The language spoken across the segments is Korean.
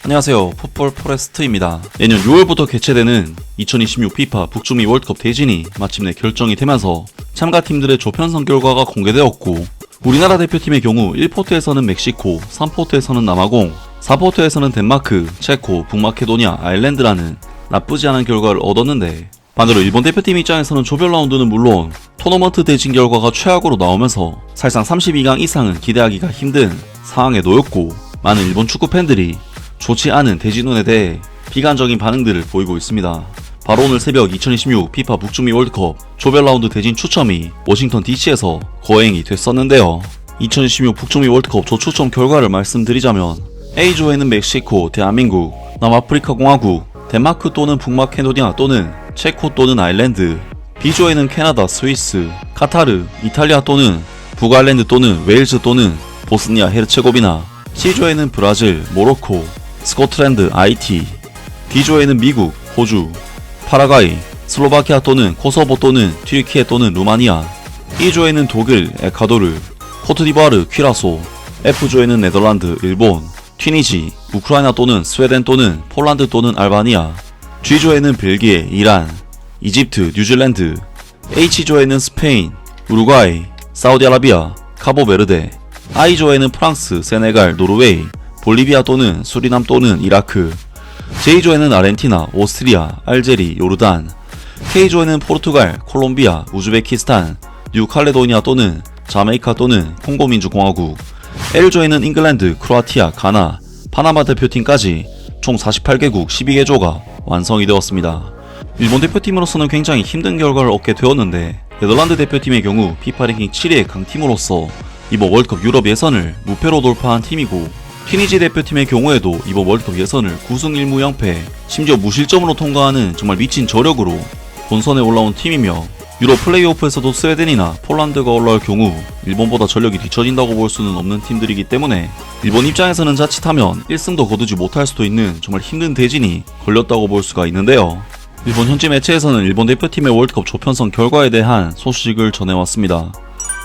안녕하세요, 풋볼 포레스트입니다. 내년 6월부터 개최되는 2026 피파 북중미 월드컵 대진이 마침내 결정이 되면서 참가팀들의 조편성 결과가 공개되었고, 우리나라 대표팀의 경우 1포트에서는 멕시코, 3포트에서는 남아공, 4포트에서는 덴마크, 체코, 북마케도니아, 아일랜드라는 나쁘지 않은 결과를 얻었는데, 반대로 일본 대표팀 입장에서는 조별 라운드는 물론 토너먼트 대진 결과가 최악으로 나오면서 사실상 32강 이상은 기대하기가 힘든 상황에 놓였고, 많은 일본 축구 팬들이 좋지 않은 대진운에 대해 비관적인 반응들을 보이고 있습니다. 바로 오늘 새벽 2026 피파 북중미 월드컵 조별 라운드 대진 추첨이 워싱턴 DC에서 거행이 됐었는데요. 2026 북중미 월드컵 조 추첨 결과를 말씀드리자면, A조에는 멕시코, 대한민국, 남아프리카 공화국, 덴마크 또는 북마케도니아 또는 체코 또는 아일랜드, B조에는 캐나다, 스위스, 카타르, 이탈리아 또는 북아일랜드 또는 웨일즈 또는 보스니아 헤르체고비나, C조에는 브라질, 모로코, 스코틀랜드, 아이티, D조에는 미국, 호주, 파라과이, 슬로바키아 또는 코소보 또는 튀르키예 또는 루마니아, E조에는 독일, 에콰도르, 코트디부아르, 퀴라소, F조에는 네덜란드, 일본, 튀니지, 우크라이나 또는 스웨덴 또는 폴란드 또는 알바니아, G조에는 벨기에, 이란, 이집트, 뉴질랜드, H조에는 스페인, 우루과이, 사우디아라비아, 카보베르데, I조에는 프랑스, 세네갈, 노르웨이, 볼리비아 또는 수리남 또는 이라크, J조에는 아르헨티나, 오스트리아, 알제리, 요르단, K조에는 포르투갈, 콜롬비아, 우즈베키스탄, 뉴칼레도니아 또는 자메이카 또는 콩고민주공화국, L조에는 잉글랜드, 크로아티아, 가나, 파나마 대표팀까지 총 48개국 12개조가 완성이 되었습니다. 일본 대표팀으로서는 굉장히 힘든 결과를 얻게 되었는데, 네덜란드 대표팀의 경우 피파 랭킹 7위의 강팀으로서 이번 월드컵 유럽 예선을 무패로 돌파한 팀이고, 튀니지 대표팀의 경우에도 이번 월드컵 예선을 9승 1무 0패, 심지어 무실점으로 통과하는 정말 미친 저력으로 본선에 올라온 팀이며, 유럽 플레이오프에서도 스웨덴이나 폴란드가 올라올 경우 일본보다 전력이 뒤처진다고 볼 수는 없는 팀들이기 때문에 일본 입장에서는 자칫하면 1승도 거두지 못할 수도 있는 정말 힘든 대진이 걸렸다고 볼 수가 있는데요. 일본 현지 매체에서는 일본 대표팀의 월드컵 조편성 결과에 대한 소식을 전해왔습니다.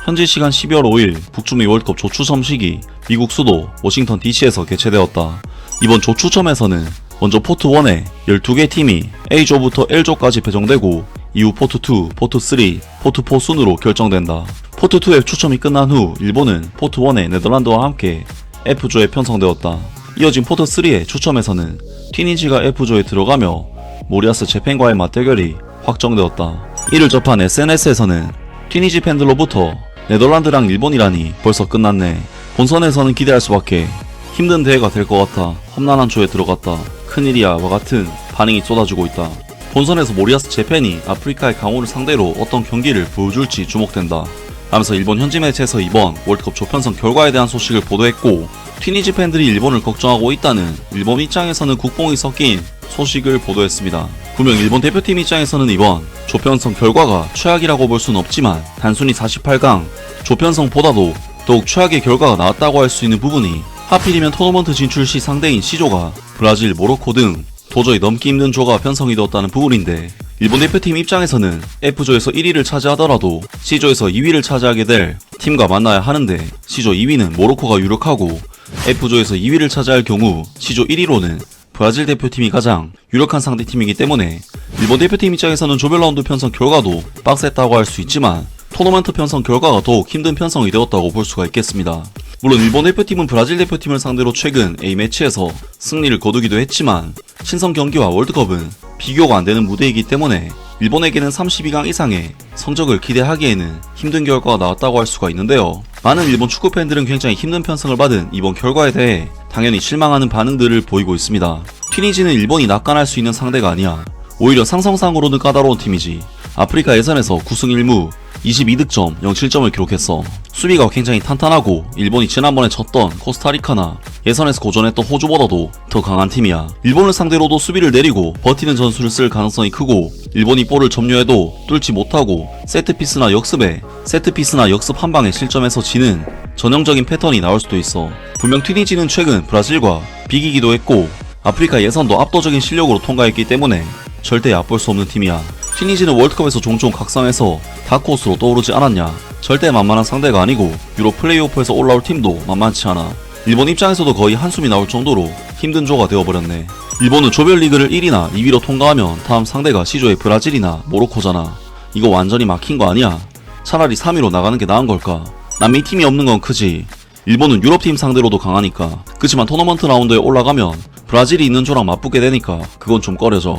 현지 시간 12월 5일 북중미 월드컵 조추첨식이 미국 수도 워싱턴 DC에서 개최되었다. 이번 조추첨에서는 먼저 포트 1에 12개 팀이 A조부터 L조까지 배정되고, 이후 포트 2, 포트 3, 포트 4 순으로 결정된다. 포트 2의 추첨이 끝난 후 일본은 포트 1의 네덜란드와 함께 F조에 편성되었다. 이어진 포트 3의 추첨에서는 튀니지가 F조에 들어가며 모리아스 재팬과의 맞대결이 확정되었다. 이를 접한 SNS에서는 튀니지 팬들로부터 네덜란드랑 일본이라니 벌써 끝났네, 본선에서는 기대할 수밖에, 힘든 대회가 될 것 같아, 험난한 조에 들어갔다, 큰일이야 와 같은 반응이 쏟아지고 있다. 본선에서 모리아스 재팬이 아프리카의 강호를 상대로 어떤 경기를 보여줄지 주목된다 하면서 일본 현지 매체에서 이번 월드컵 조편성 결과에 대한 소식을 보도했고, 튀니지 팬들이 일본을 걱정하고 있다는 일본 입장에서는 국뽕이 섞인 소식을 보도했습니다. 분명 일본 대표팀 입장에서는 이번 조편성 결과가 최악이라고 볼 수는 없지만, 단순히 48강 조편성보다도 더욱 최악의 결과가 나왔다고 할 수 있는 부분이, 하필이면 토너먼트 진출 시 상대인 C조가 브라질, 모로코 등 도저히 넘기 힘든 조가 편성이 되었다는 부분인데, 일본 대표팀 입장에서는 F조에서 1위를 차지하더라도 C조에서 2위를 차지하게 될 팀과 만나야 하는데, C조 2위는 모로코가 유력하고, F조에서 2위를 차지할 경우 C조 1위로는 브라질 대표팀이 가장 유력한 상대팀이기 때문에 일본 대표팀 입장에서는 조별 라운드 편성 결과도 빡셌다고 할 수 있지만, 토너먼트 편성 결과가 더욱 힘든 편성이 되었다고 볼 수가 있겠습니다. 물론 일본 대표팀은 브라질 대표팀을 상대로 최근 A매치에서 승리를 거두기도 했지만, 친선 경기와 월드컵은 비교가 안되는 무대이기 때문에 일본에게는 32강 이상의 성적을 기대하기에는 힘든 결과가 나왔다고 할 수가 있는데요. 많은 일본 축구 팬들은 굉장히 힘든 편성을 받은 이번 결과에 대해 당연히 실망하는 반응들을 보이고 있습니다. 튀니지는 일본이 낙관할 수 있는 상대가 아니야, 오히려 상성상으로는 까다로운 팀이지, 아프리카 예선에서 9승 1무 22득점 07점을 기록했어. 수비가 굉장히 탄탄하고, 일본이 지난번에 졌던 코스타리카나 예선에서 고전했던 호주보다도 더 강한 팀이야. 일본을 상대로도 수비를 내리고 버티는 전술을 쓸 가능성이 크고, 일본이 볼을 점유해도 뚫지 못하고 세트피스나 역습 한 방에 실점해서 지는 전형적인 패턴이 나올 수도 있어. 분명 튀니지는 최근 브라질과 비기기도 했고, 아프리카 예선도 압도적인 실력으로 통과했기 때문에 절대 얕볼 수 없는 팀이야. 튀니지는 월드컵에서 종종 각성해서 다크호스로 떠오르지 않았냐. 절대 만만한 상대가 아니고 유럽 플레이오프에서 올라올 팀도 만만치 않아. 일본 입장에서도 거의 한숨이 나올 정도로 힘든 조가 되어버렸네. 일본은 조별리그를 1위나 2위로 통과하면 다음 상대가 C조의 브라질이나 모로코잖아. 이거 완전히 막힌 거 아니야? 차라리 3위로 나가는 게 나은 걸까? 남미 팀이 없는 건 크지. 일본은 유럽팀 상대로도 강하니까. 그치만 토너먼트 라운드에 올라가면 브라질이 있는 조랑 맞붙게 되니까 그건 좀 꺼려져.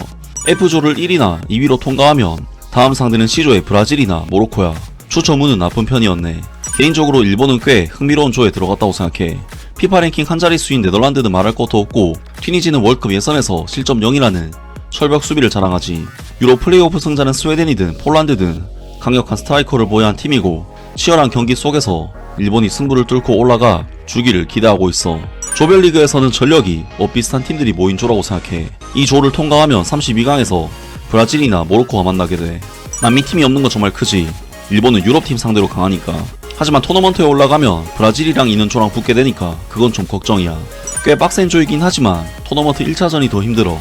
F조를 1위나 2위로 통과하면 다음 상대는 C조의 브라질이나 모로코야. 추첨운은 나쁜 편이었네. 개인적으로 일본은 꽤 흥미로운 조에 들어갔다고 생각해. 피파 랭킹 한 자릿수인 네덜란드는 말할 것도 없고, 튀니지는 월드컵 예선에서 실점 0이라는 철벽 수비를 자랑하지. 유로 플레이오프 승자는 스웨덴이든 폴란드든 강력한 스트라이커를 보유한 팀이고, 치열한 경기 속에서 일본이 승부를 뚫고 올라가 주기를 기대하고 있어. 조별리그에서는 전력이 비슷한 팀들이 모인 조라고 생각해. 이 조를 통과하면 32강에서 브라질이나 모로코가 만나게 돼. 남미 팀이 없는 건 정말 크지. 일본은 유럽팀 상대로 강하니까. 하지만 토너먼트에 올라가면 브라질이랑 있는 조랑 붙게 되니까 그건 좀 걱정이야. 꽤 빡센 조이긴 하지만 토너먼트 1차전이 더 힘들어.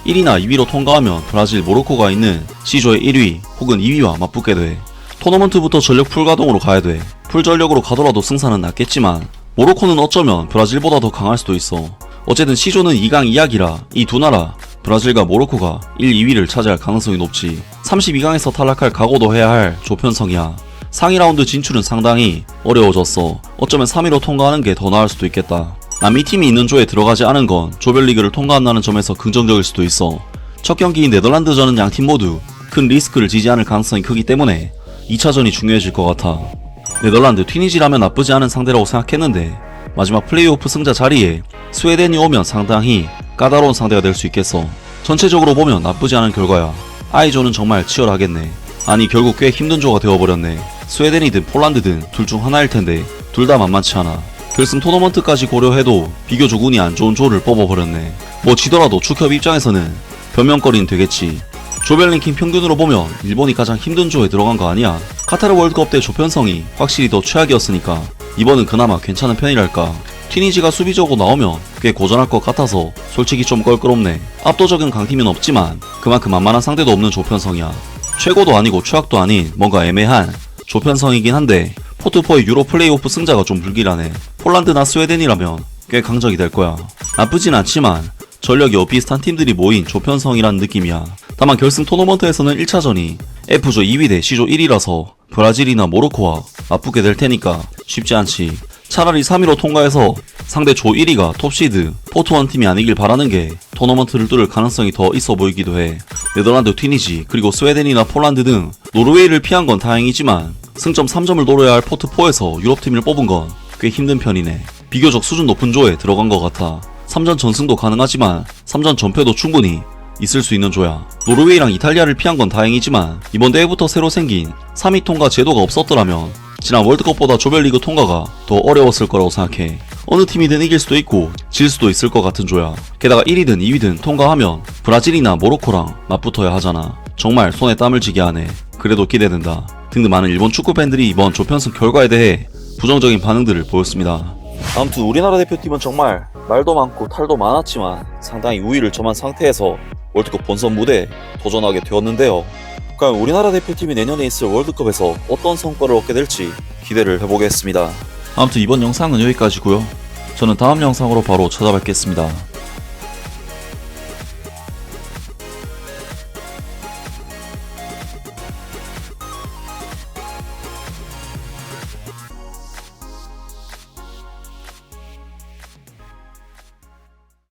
1위나 2위로 통과하면 브라질, 모로코가 있는 C조의 1위 혹은 2위와 맞붙게 돼. 토너먼트부터 전력 풀가동으로 가야 돼. 풀전력으로 가더라도 승산은 낮겠지만 모로코는 어쩌면 브라질보다 더 강할 수도 있어. 어쨌든 C조는 2강 이야기라 이 두 나라 브라질과 모로코가 1, 2위를 차지할 가능성이 높지. 32강에서 탈락할 각오도 해야 할 조편성이야. 상위 라운드 진출은 상당히 어려워졌어. 어쩌면 3위로 통과하는 게 더 나을 수도 있겠다. 남미 팀이 있는 조에 들어가지 않은 건 조별리그를 통과한다는 점에서 긍정적일 수도 있어. 첫 경기인 네덜란드전은 양팀 모두 큰 리스크를 지지 않을 가능성이 크기 때문에 2차전이 중요해질 것 같아. 네덜란드, 튀니지라면 나쁘지 않은 상대라고 생각했는데 마지막 플레이오프 승자 자리에 스웨덴이 오면 상당히 까다로운 상대가 될 수 있겠어. 전체적으로 보면 나쁘지 않은 결과야. I조는 정말 치열하겠네. 아니 결국 꽤 힘든 조가 되어버렸네. 스웨덴이든 폴란드든 둘 중 하나일 텐데 둘 다 만만치 않아. 결승 토너먼트까지 고려해도 비교적 운이 안 좋은 조를 뽑아버렸네. 뭐 지더라도 축협 입장에서는 변명거리는 되겠지. 조별 랭킹 평균으로 보면 일본이 가장 힘든 조에 들어간 거 아니야. 카타르 월드컵 때 조편성이 확실히 더 최악이었으니까 이번은 그나마 괜찮은 편이랄까. 튀니지가 수비적으로 나오면 꽤 고전할 것 같아서 솔직히 좀 껄끄럽네. 압도적인 강팀은 없지만 그만큼 만만한 상대도 없는 조편성이야. 최고도 아니고 최악도 아닌 뭔가 애매한 조편성이긴 한데 포트4의 유로 플레이오프 승자가 좀 불길하네. 폴란드나 스웨덴이라면 꽤 강적이 될 거야. 나쁘진 않지만 전력이 비슷한 팀들이 모인 조편성이란 느낌이야. 다만 결승 토너먼트에서는 1차전이 F조 2위 대 C조 1위라서 브라질이나 모로코와 맞붙게 될 테니까 쉽지 않지. 차라리 3위로 통과해서 상대 조 1위가 톱시드 포트1 팀이 아니길 바라는 게 토너먼트를 뚫을 가능성이 더 있어 보이기도 해. 네덜란드, 튀니지, 그리고 스웨덴이나 폴란드 등 노르웨이를 피한 건 다행이지만 승점 3점을 노려야 할 포트4에서 유럽팀을 뽑은 건 꽤 힘든 편이네. 비교적 수준 높은 조에 들어간 것 같아. 3전 전승도 가능하지만 3전 전패도 충분히 있을 수 있는 조야. 노르웨이랑 이탈리아를 피한 건 다행이지만 이번 대회부터 새로 생긴 3위 통과 제도가 없었더라면 지난 월드컵보다 조별리그 통과가 더 어려웠을 거라고 생각해. 어느 팀이든 이길 수도 있고 질 수도 있을 것 같은 조야. 게다가 1위든 2위든 통과하면 브라질이나 모로코랑 맞붙어야 하잖아. 정말 손에 땀을 쥐게 하네. 그래도 기대된다. 등등 많은 일본 축구 팬들이 이번 조편성 결과에 대해 부정적인 반응들을 보였습니다. 아무튼 우리나라 대표팀은 정말 말도 많고 탈도 많았지만 상당히 우위를 점한 상태에서 월드컵 본선 무대에 도전하게 되었는데요. 과연 우리나라 대표팀이 내년에 있을 월드컵에서 어떤 성과를 얻게 될지 기대를 해보겠습니다. 아무튼 이번 영상은 여기까지고요. 저는 다음 영상으로 바로 찾아뵙겠습니다.